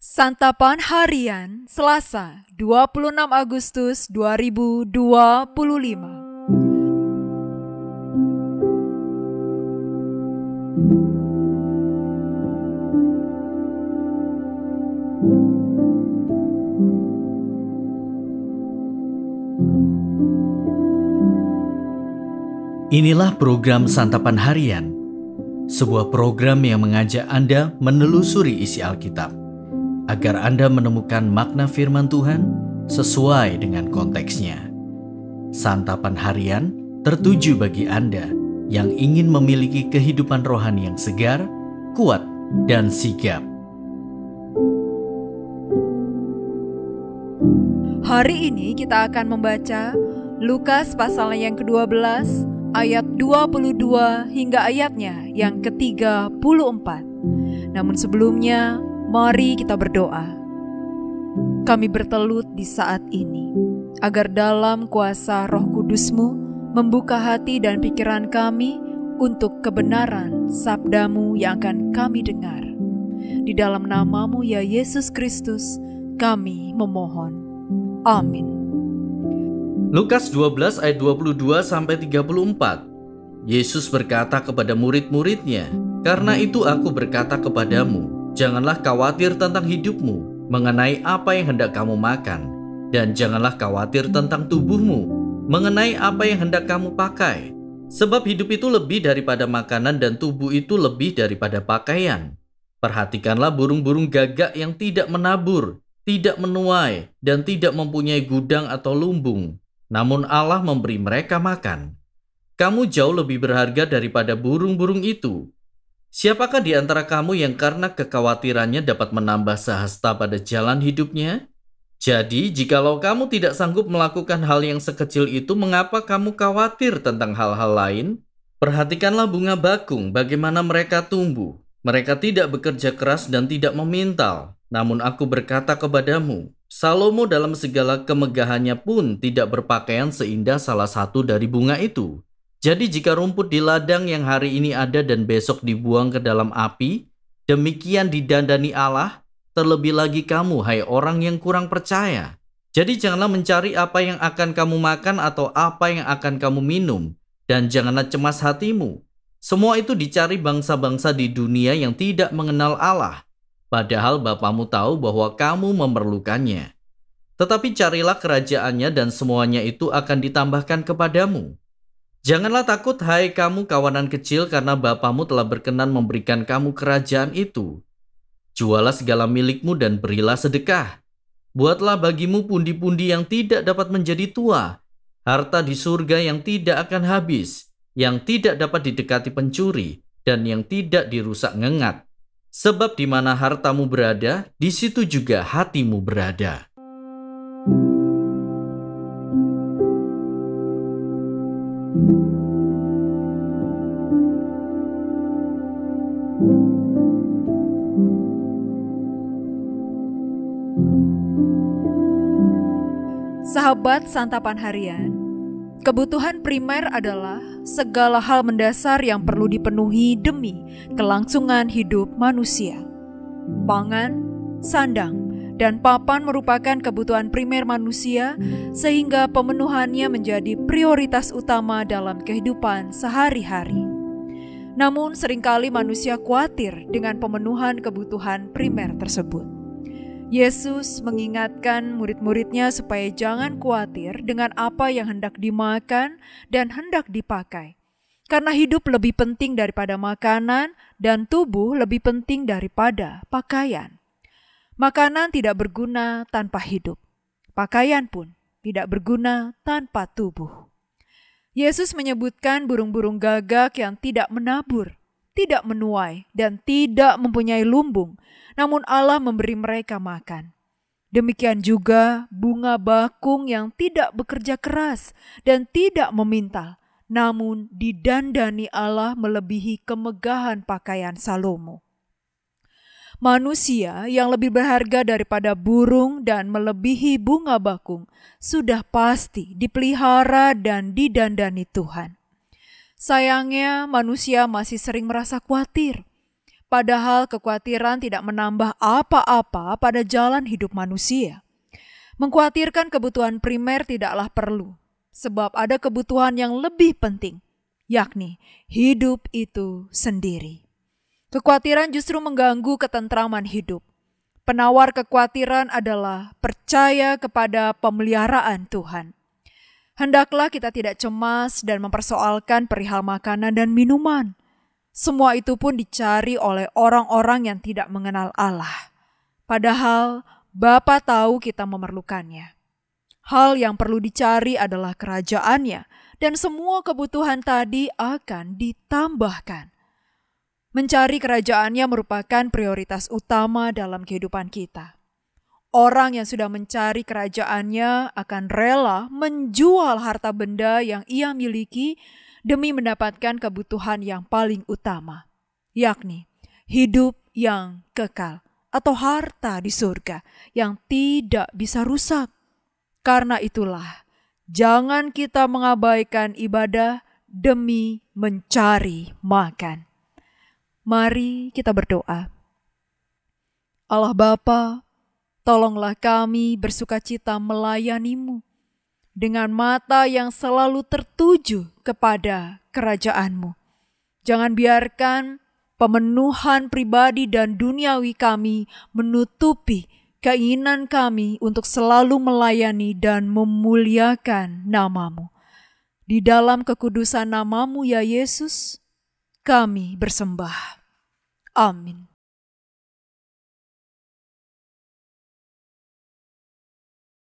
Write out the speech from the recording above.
Santapan Harian Selasa 26 Agustus 2025. Inilah program Santapan Harian, sebuah program yang mengajak Anda menelusuri isi Alkitab, agar Anda menemukan makna firman Tuhan sesuai dengan konteksnya. Santapan Harian tertuju bagi Anda yang ingin memiliki kehidupan rohani yang segar, kuat, dan sigap. Hari ini kita akan membaca Lukas pasal yang ke-12 ayat 22 hingga ayatnya yang ke-34. Namun sebelumnya, mari kita berdoa. Kami bertelut di saat ini, agar dalam kuasa Roh Kudus-Mu membuka hati dan pikiran kami untuk kebenaran sabda-Mu yang akan kami dengar. Di dalam nama-Mu ya Yesus Kristus, kami memohon. Amin. Lukas 12 ayat 22-34. Yesus berkata kepada murid-muridnya, "Karena itu aku berkata kepadamu, janganlah khawatir tentang hidupmu, mengenai apa yang hendak kamu makan, dan janganlah khawatir tentang tubuhmu, mengenai apa yang hendak kamu pakai. Sebab hidup itu lebih daripada makanan dan tubuh itu lebih daripada pakaian. Perhatikanlah burung-burung gagak yang tidak menabur, tidak menuai, dan tidak mempunyai gudang atau lumbung, namun Allah memberi mereka makan. Kamu jauh lebih berharga daripada burung-burung itu. Siapakah di antara kamu yang karena kekhawatirannya dapat menambah sehasta pada jalan hidupnya? Jadi, jikalau kamu tidak sanggup melakukan hal yang sekecil itu, mengapa kamu khawatir tentang hal-hal lain? Perhatikanlah bunga bakung, bagaimana mereka tumbuh. Mereka tidak bekerja keras dan tidak memintal. Namun aku berkata kepadamu, Salomo dalam segala kemegahannya pun tidak berpakaian seindah salah satu dari bunga itu. Jadi jika rumput di ladang yang hari ini ada dan besok dibuang ke dalam api, demikian didandani Allah, terlebih lagi kamu, hai orang yang kurang percaya. Jadi janganlah mencari apa yang akan kamu makan atau apa yang akan kamu minum, dan janganlah cemas hatimu. Semua itu dicari bangsa-bangsa di dunia yang tidak mengenal Allah. Padahal Bapamu tahu bahwa kamu memerlukannya. Tetapi carilah kerajaannya dan semuanya itu akan ditambahkan kepadamu. Janganlah takut hai kamu kawanan kecil, karena Bapamu telah berkenan memberikan kamu kerajaan itu. Jualah segala milikmu dan berilah sedekah. Buatlah bagimu pundi-pundi yang tidak dapat menjadi tua, harta di surga yang tidak akan habis, yang tidak dapat didekati pencuri, dan yang tidak dirusak ngengat. Sebab di mana hartamu berada, di situ juga hatimu berada." Sahabat Santapan Harian, kebutuhan primer adalah segala hal mendasar yang perlu dipenuhi demi kelangsungan hidup manusia. Pangan, sandang, dan papan merupakan kebutuhan primer manusia, sehingga pemenuhannya menjadi prioritas utama dalam kehidupan sehari-hari. Namun seringkali manusia khawatir dengan pemenuhan kebutuhan primer tersebut. Yesus mengingatkan murid-muridnya supaya jangan khawatir dengan apa yang hendak dimakan dan hendak dipakai. Karena hidup lebih penting daripada makanan dan tubuh lebih penting daripada pakaian. Makanan tidak berguna tanpa hidup. Pakaian pun tidak berguna tanpa tubuh. Yesus menyebutkan burung-burung gagak yang tidak menabur, tidak menuai, dan tidak mempunyai lumbung, namun Allah memberi mereka makan. Demikian juga bunga bakung yang tidak bekerja keras dan tidak memintal, namun didandani Allah melebihi kemegahan pakaian Salomo. Manusia yang lebih berharga daripada burung dan melebihi bunga bakung sudah pasti dipelihara dan didandani Tuhan. Sayangnya manusia masih sering merasa khawatir. padahal kekhawatiran tidak menambah apa-apa pada jalan hidup manusia. Mengkhawatirkan kebutuhan primer tidaklah perlu, sebab ada kebutuhan yang lebih penting, yakni hidup itu sendiri. Kekhawatiran justru mengganggu ketentraman hidup. Penawar kekhawatiran adalah percaya kepada pemeliharaan Tuhan. Hendaklah kita tidak cemas dan mempersoalkan perihal makanan dan minuman. Semua itu pun dicari oleh orang-orang yang tidak mengenal Allah. Padahal Bapa tahu kita memerlukannya. Hal yang perlu dicari adalah kerajaannya, dan semua kebutuhan tadi akan ditambahkan. Mencari kerajaannya merupakan prioritas utama dalam kehidupan kita. Orang yang sudah mencari kerajaannya akan rela menjual harta benda yang ia miliki demi mendapatkan kebutuhan yang paling utama, yakni hidup yang kekal atau harta di surga yang tidak bisa rusak. Karena itulah, jangan kita mengabaikan ibadah demi mencari makan. Mari kita berdoa. Allah Bapa, tolonglah kami bersukacita melayani-Mu dengan mata yang selalu tertuju kepada kerajaan-Mu. Jangan biarkan pemenuhan pribadi dan duniawi kami menutupi keinginan kami untuk selalu melayani dan memuliakan nama-Mu. Di dalam kekudusan nama-Mu ya Yesus, kami bersembah. Amin.